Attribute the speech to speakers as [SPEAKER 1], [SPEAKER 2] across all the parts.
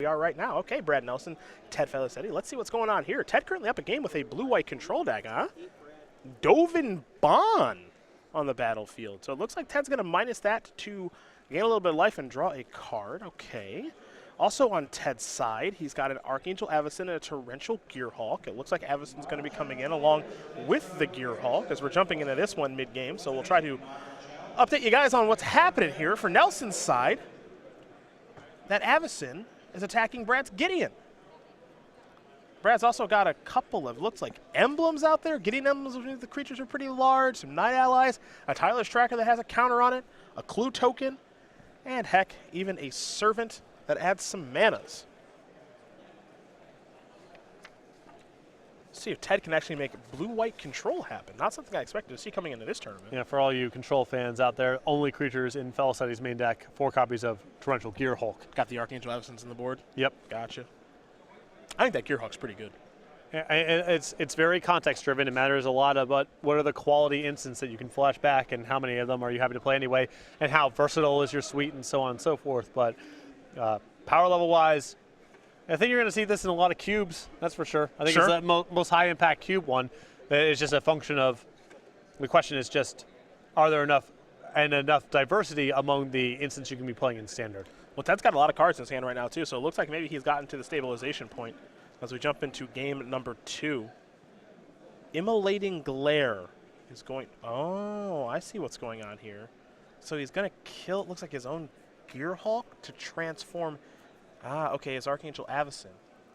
[SPEAKER 1] are right now. Okay, Brad Nelson, Ted Felicetti. Let's see what's going on here. Ted currently up a game with a blue-white control deck, huh? Dovin Bond on the battlefield. So it looks like Ted's going to minus that to gain a little bit of life and draw a card. Okay. Also on Ted's side, he's got an Archangel Avacyn and a Torrential Gearhulk. It looks like Avacyn's going to be coming in along with the Gearhulk as we're jumping into this one mid-game. So we'll try to update you guys on what's happening here. For Nelson's side, that Avacyn is attacking Brad's Gideon. Brad's also got a couple of, looks like, emblems out there. Gideon emblems of the creatures are pretty large. Some Night Allies, a Tyler's Tracker that has a counter on it, a Clue token, and heck, even a Servant that adds some manas. See if Ted can actually make blue-white control happen. Not something I expected to see coming into this tournament.
[SPEAKER 2] Yeah, for all you control fans out there, only creatures in Felicetti's main deck, 4 copies of Torrential Gearhulk.
[SPEAKER 1] Got the Archangel Avacyns on the board?
[SPEAKER 2] Yep.
[SPEAKER 1] Gotcha. I think that Gearhulk's pretty good.
[SPEAKER 2] It's very context-driven. It matters a lot about what are the quality instants that you can flash back and how many of them are you happy to play anyway, and how versatile is your suite and so on and so forth. But power level-wise, I think you're going to see this in a lot of cubes, that's for sure. I think it's the most high-impact cube one. It's just a function of, the question is just, are there enough diversity among the instants you can be playing in Standard?
[SPEAKER 1] Well, Ted's got a lot of cards in his hand right now, too, so it looks like maybe he's gotten to the stabilization point as we jump into game number 2. Immolating Glare is going, oh, I see what's going on here. So he's going to kill, it looks like his own Gearhulk to transform. Okay, his Archangel Avacyn.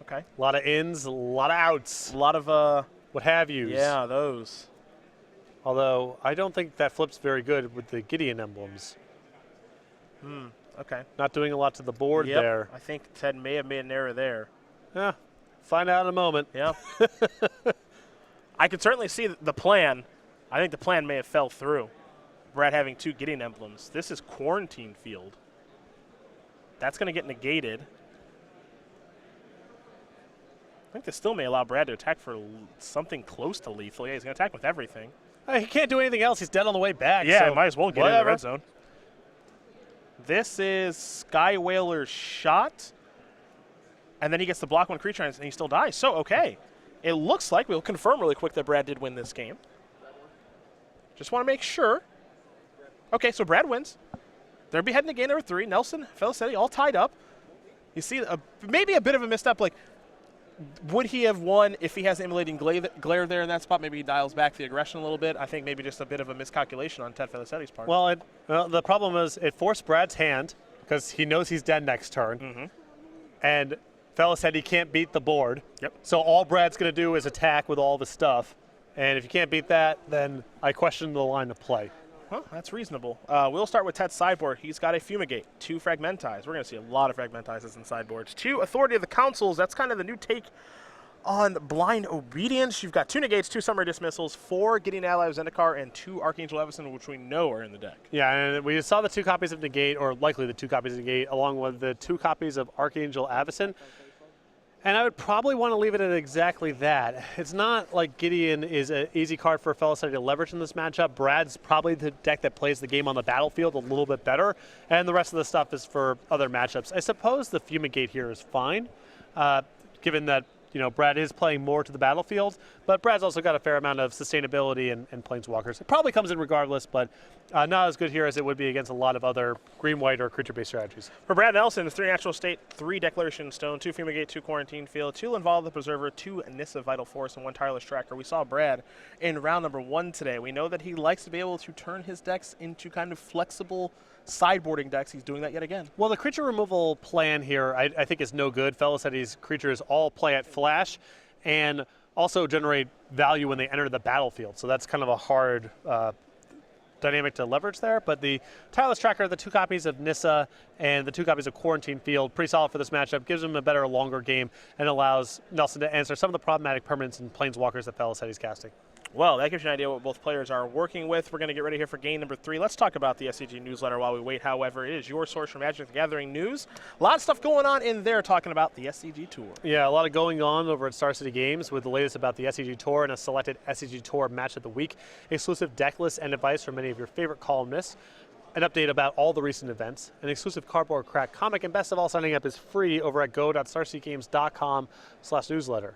[SPEAKER 1] Okay.
[SPEAKER 2] A lot of ins, a lot of outs.
[SPEAKER 1] A lot of,
[SPEAKER 2] what have yous.
[SPEAKER 1] Yeah, those.
[SPEAKER 2] Although, I don't think that flips very good with the Gideon emblems.
[SPEAKER 1] Okay.
[SPEAKER 2] Not doing a lot to the board there.
[SPEAKER 1] I think Ted may have made an error there.
[SPEAKER 2] Yeah, find out in a moment.
[SPEAKER 1] Yeah. I could certainly see the plan. I think the plan may have fell through. Brad having 2 Gideon emblems. This is Quarantine Field. That's going to get negated. I think this still may allow Brad to attack for something close to lethal. Yeah, he's going to attack with everything.
[SPEAKER 2] He can't do anything else. He's dead on the way back.
[SPEAKER 1] Yeah,
[SPEAKER 2] so
[SPEAKER 1] might as well get in the red zone. This is Sky Whaler's Shot. And then he gets to block 1 creature and he still dies. So, okay. It looks like, we'll confirm really quick that Brad did win this game. Just want to make sure. Okay, so Brad wins. They're beheading the game number 3. Nelson, Felicetti, all tied up. You see maybe a bit of a misstep. Like, would he have won if he has Immolating Glare there in that spot? Maybe he dials back the aggression a little bit. I think maybe just a bit of a miscalculation on Ted Felicetti's part.
[SPEAKER 2] Well, the problem is it forced Brad's hand because he knows he's dead next turn. And Felicetti can't beat the board.
[SPEAKER 1] Yep.
[SPEAKER 2] So all Brad's going to do is attack with all the stuff. And if you can't beat that, then I question the line of play.
[SPEAKER 1] Well, that's reasonable. We'll start with Ted's sideboard. He's got a Fumigate, 2 Fragmentize. We're going to see a lot of Fragmentizes in sideboards. 2 Authority of the Councils. That's kind of the new take on Blind Obedience. You've got 2 Negates, 2 Summary Dismissals, 4 Gideon Ally of Zendikar, and 2 Archangel Avacyn, which we know are in the deck.
[SPEAKER 2] Yeah, and we saw the 2 copies of Negate, or likely the 2 copies of Negate, along with the 2 copies of Archangel Avacyn. And I would probably want to leave it at exactly that. It's not like Gideon is an easy card for Felicetti to leverage in this matchup. Brad's probably the deck that plays the game on the battlefield a little bit better, and the rest of the stuff is for other matchups. I suppose the Fumigate here is fine, given that Brad is playing more to the battlefield, but Brad's also got a fair amount of sustainability and Planeswalkers. It probably comes in regardless, but not as good here as it would be against a lot of other green-white or creature-based strategies.
[SPEAKER 1] For Brad Nelson, 3 Natural State, 3 Declaration Stone, 2 Fumigate, 2 Quarantine Field, 2 Involve the Preserver, 2 Nissa Vital Force, and 1 Tireless Tracker. We saw Brad in round number 1 today. We know that he likes to be able to turn his decks into kind of flexible sideboarding decks. He's doing that yet again.
[SPEAKER 2] Well, the creature removal plan here I think is no good. Felicetti's creatures all play at flash and also generate value when they enter the battlefield. So that's kind of a hard dynamic to leverage there. But the Tireless Tracker, the 2 copies of Nissa and the 2 copies of Quarantine Field, pretty solid for this matchup. Gives him a better, longer game and allows Nelson to answer some of the problematic permanents and Planeswalkers that Felicetti's casting.
[SPEAKER 1] Well, that gives you an idea what both players are working with. We're going to get ready here for game number 3. Let's talk about the SCG newsletter while we wait. However, it is your source for Magic the Gathering news. A lot of stuff going on in there talking about the SCG Tour.
[SPEAKER 2] Yeah, a lot of going on over at Star City Games with the latest about the SCG Tour and a selected SCG Tour match of the week. Exclusive deck list and advice from many of your favorite columnists. an update about all the recent events, an exclusive Cardboard Crack comic, and best of all, signing up is free over at go.starseedgames.com/newsletter.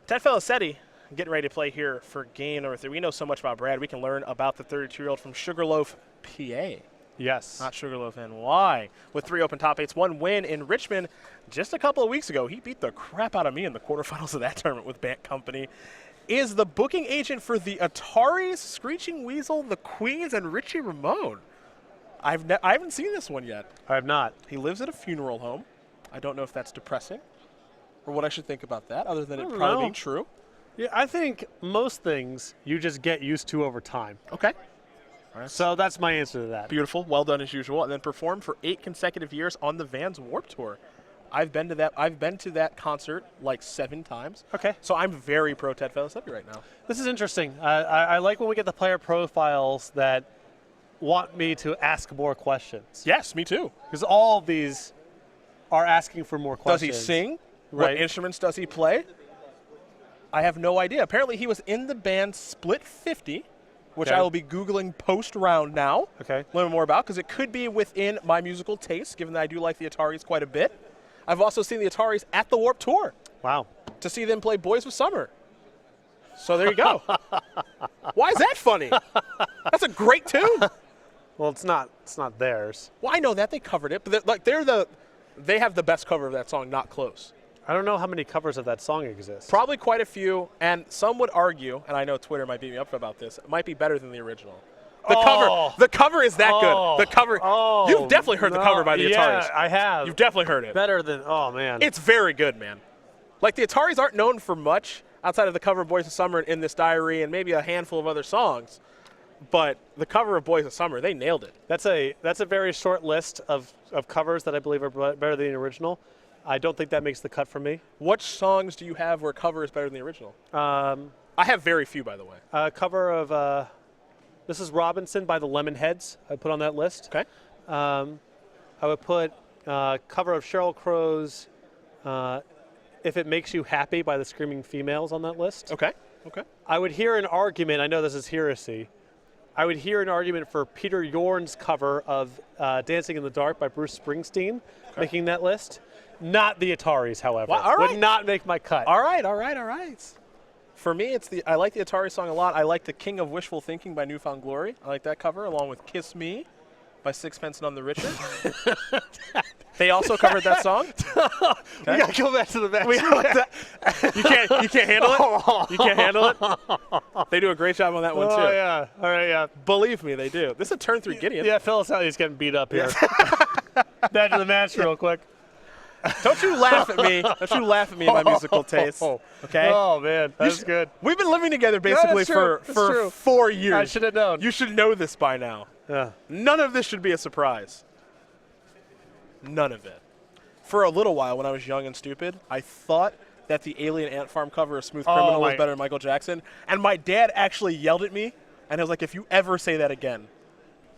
[SPEAKER 1] Ted Felicetti getting ready to play here for game number 3. We know so much about Brad. We can learn about the 32-year-old from Sugarloaf, PA.
[SPEAKER 2] Yes.
[SPEAKER 1] Not Sugarloaf, NY. With 3 open top 8s, 1 win in Richmond just a couple of weeks ago. He beat the crap out of me in the quarterfinals of that tournament with Bant Company. Is the booking agent for the Ataris, Screeching Weasel, the Queens, and Richie Ramone. I haven't seen this one yet.
[SPEAKER 2] I have not.
[SPEAKER 1] He lives at a funeral home. I don't know if that's depressing or what I should think about that, other than it probably being true.
[SPEAKER 2] Yeah, I think most things you just get used to over time.
[SPEAKER 1] Okay.
[SPEAKER 2] So that's my answer to that.
[SPEAKER 1] Beautiful. Well done as usual. And then performed for 8 consecutive years on the Vans Warped Tour. I've been to that concert like 7 times.
[SPEAKER 2] Okay.
[SPEAKER 1] So I'm very pro Ted Felicetti right now.
[SPEAKER 2] This is interesting. I like when we get the player profiles that want me to ask more questions.
[SPEAKER 1] Yes, me too.
[SPEAKER 2] Because all of these are asking for more questions.
[SPEAKER 1] Does he sing?
[SPEAKER 2] Right.
[SPEAKER 1] What instruments does he play? I have no idea. Apparently he was in the band Split 50, which
[SPEAKER 2] Okay.
[SPEAKER 1] I will be Googling post-round now.
[SPEAKER 2] Okay.
[SPEAKER 1] Learn more about, because it could be within my musical taste, given that I do like the Ataris quite a bit. I've also seen the Ataris at the Warped Tour
[SPEAKER 2] Wow.
[SPEAKER 1] to see them play Boys with Summer. So there you go. Why is that funny? That's a great tune.
[SPEAKER 2] Well, it's not theirs.
[SPEAKER 1] Well, I know that. They covered it, but they have the best cover of that song, Not Close.
[SPEAKER 2] I don't know how many covers of that song exist.
[SPEAKER 1] Probably quite a few, and some would argue, and I know Twitter might beat me up about this, it might be better than the original. The cover is that good. The cover, you've definitely heard the cover by the Ataris.
[SPEAKER 2] Yeah, I have.
[SPEAKER 1] You've definitely heard it.
[SPEAKER 2] Better than, oh man.
[SPEAKER 1] It's very good, man. Like, the Ataris aren't known for much outside of the cover of Boys of Summer and In This Diary and maybe a handful of other songs, but the cover of Boys of Summer, they nailed it.
[SPEAKER 2] That's a very short list of covers that I believe are better than the original. I don't think that makes the cut for me.
[SPEAKER 1] What songs do you have where cover is better than the original? I have very few, by the way.
[SPEAKER 2] A cover of This Is Robinson by the Lemonheads I put on that list.
[SPEAKER 1] Okay.
[SPEAKER 2] I would put cover of Sheryl Crow's If It Makes You Happy by the Screaming Females on that list.
[SPEAKER 1] Okay. Okay.
[SPEAKER 2] I would hear an argument, I know this is heresy, I would hear an argument for Peter Yorn's cover of Dancing in the Dark by Bruce Springsteen making that list. Not the Ataris, however.
[SPEAKER 1] Well, all right.
[SPEAKER 2] Would not make my cut.
[SPEAKER 1] All right. For me, I like the Atari song a lot. I like the King of Wishful Thinking by Newfound Glory. I like that cover, along with Kiss Me by Sixpence None the Richer. They also covered that song.
[SPEAKER 2] We gotta go back to the match.
[SPEAKER 1] You can't handle it? You can't handle it? They do a great job on that one, too.
[SPEAKER 2] Oh, yeah. All right, yeah.
[SPEAKER 1] Believe me, they do. This is a turn 3 Gideon.
[SPEAKER 2] Yeah, Felicetti's getting beat up here. Back to the match real quick.
[SPEAKER 1] Don't you laugh at me. Don't you laugh at me in my musical taste. Okay?
[SPEAKER 2] Oh, man. That's good.
[SPEAKER 1] We've been living together basically for 4 years.
[SPEAKER 2] I should have known.
[SPEAKER 1] You should know this by now.
[SPEAKER 2] Yeah.
[SPEAKER 1] None of this should be a surprise. None of it. For a little while, when I was young and stupid, I thought that the Alien Ant Farm cover of Smooth Criminal was better than Michael Jackson. And my dad actually yelled at me, and he was like, if you ever say that again,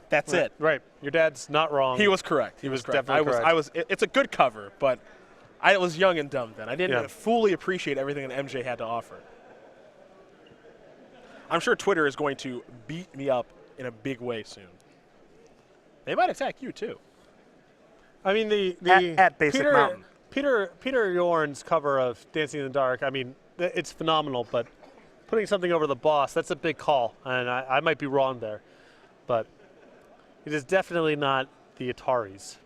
[SPEAKER 1] that's it.
[SPEAKER 2] Right. Your dad's not wrong.
[SPEAKER 1] He was correct. He was correct.
[SPEAKER 2] definitely correct.
[SPEAKER 1] It's a good cover, but I was young and dumb then. I didn't fully appreciate everything that MJ had to offer. I'm sure Twitter is going to beat me up in a big way soon. They might attack you, too.
[SPEAKER 2] I mean,
[SPEAKER 1] at Basic Mountain.
[SPEAKER 2] Peter Yorn's cover of Dancing in the Dark, I mean, it's phenomenal, but putting something over the boss, that's a big call, and I might be wrong there. But it is definitely not the Ataris.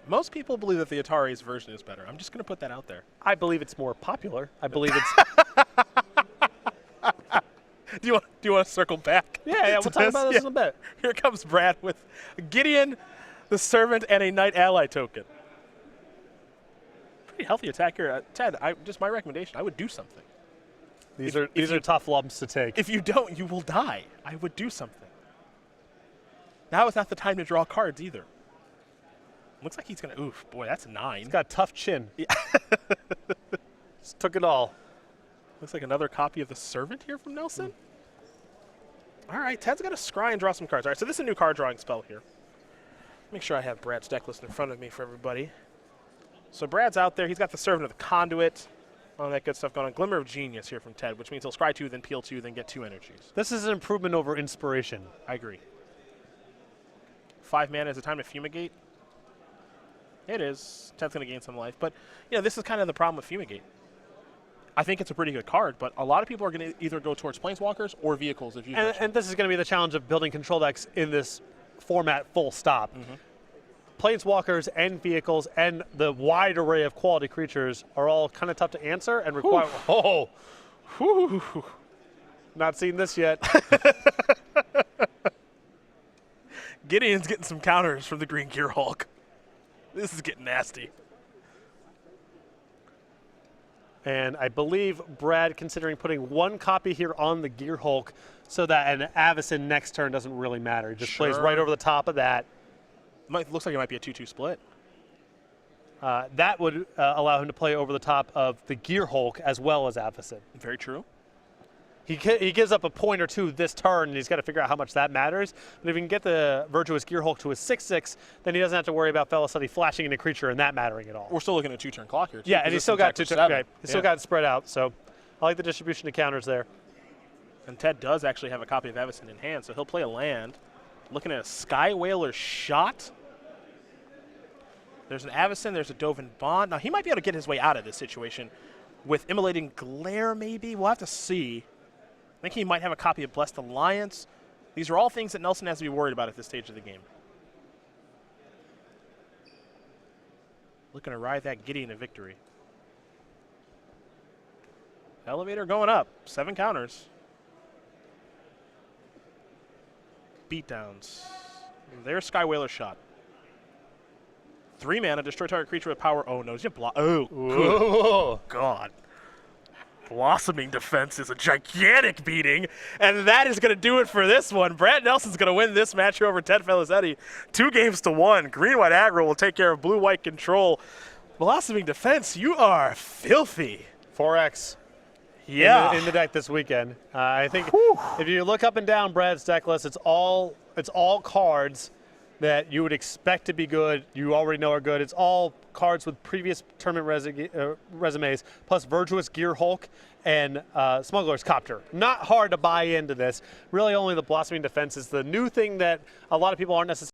[SPEAKER 1] Most people believe that the Atari's version is better. I'm just going to put that out there.
[SPEAKER 2] I believe it's more popular. I believe it's...
[SPEAKER 1] Do you want to circle back?
[SPEAKER 2] Yeah, we'll talk about this in a bit.
[SPEAKER 1] Here comes Brad with Gideon, the Servant, and a Knight Ally token. Pretty healthy attack here. Ted, just my recommendation, I would do something.
[SPEAKER 2] These are tough lumps to take.
[SPEAKER 1] If you don't, you will die. I would do something. Now is not the time to draw cards either. Looks like he's going to, oof, boy, that's a 9.
[SPEAKER 2] He's got a tough chin. Yeah. Just took it all.
[SPEAKER 1] Looks like another copy of the Servant here from Nelson. All right, Ted's got to scry and draw some cards. All right, so this is a new card drawing spell here. Make sure I have Brad's deck list in front of me for everybody. So Brad's out there. He's got the Servant of the Conduit. All that good stuff going on. Glimmer of Genius here from Ted, which means he'll scry 2, then peel 2, then get 2 energies.
[SPEAKER 2] This is an improvement over Inspiration.
[SPEAKER 1] I agree. 5 mana is the time to Fumigate. It is. Ted's going to gain some life. But, you know, this is kind of the problem with Fumigate. I think it's a pretty good card, but a lot of people are going to either go towards Planeswalkers or vehicles. If you
[SPEAKER 2] and this is going to be the challenge of building control decks in this format full stop. Planeswalkers and vehicles and the wide array of quality creatures are all kind of tough to answer and require. Oh, not seen this yet.
[SPEAKER 1] Gideon's getting some counters from the Green Gear Hulk. This is getting nasty.
[SPEAKER 2] And I believe Brad considering putting 1 copy here on the Gear Hulk so that an Avacyn next turn doesn't really matter. It just plays right over the top of that.
[SPEAKER 1] Looks like it might be a 2-2 split.
[SPEAKER 2] That would allow him to play over the top of the Gear Hulk as well as Avacyn.
[SPEAKER 1] Very true.
[SPEAKER 2] He gives up a point or 2 this turn, and he's got to figure out how much that matters. But if he can get the Virtuous Gear Hulk to a 6/6, then he doesn't have to worry about Felicetti flashing in a creature and that mattering at all.
[SPEAKER 1] We're still looking at a 2-turn clock here, too.
[SPEAKER 2] Yeah, and he's still got 2 turns. Okay. He's still got it spread out. So I like the distribution of counters there.
[SPEAKER 1] And Ted does actually have a copy of Avacyn in hand, so he'll play a land. Looking at a Sky Whaler Shot. There's an Avacyn, there's a Dovin Bond. Now, he might be able to get his way out of this situation with Immolating Glare, maybe. We'll have to see. I think he might have a copy of Blessed Alliance. These are all things that Nelson has to be worried about at this stage of the game. Looking to ride that Gideon to victory. Elevator going up. 7 counters. Beatdowns. There's Sky Whaler Shot. 3 mana, destroy target creature with power. Oh, no. Oh, good God. Blossoming Defense is a gigantic beating, and that is going to do it for this one. Brad Nelson's going to win this match over Ted Felicetti. 2-1. Green-white aggro will take care of blue-white control. Blossoming Defense, you are filthy.
[SPEAKER 2] 4X.
[SPEAKER 1] Yeah.
[SPEAKER 2] In the deck this weekend. I think if you look up and down Brad's deck list, it's all cards that you would expect to be good, you already know are good. It's all cards with previous tournament resumes, plus Virtuous Gear Hulk and Smuggler's Copter. Not hard to buy into this. Really only the Blossoming Defense is the new thing that a lot of people aren't necessarily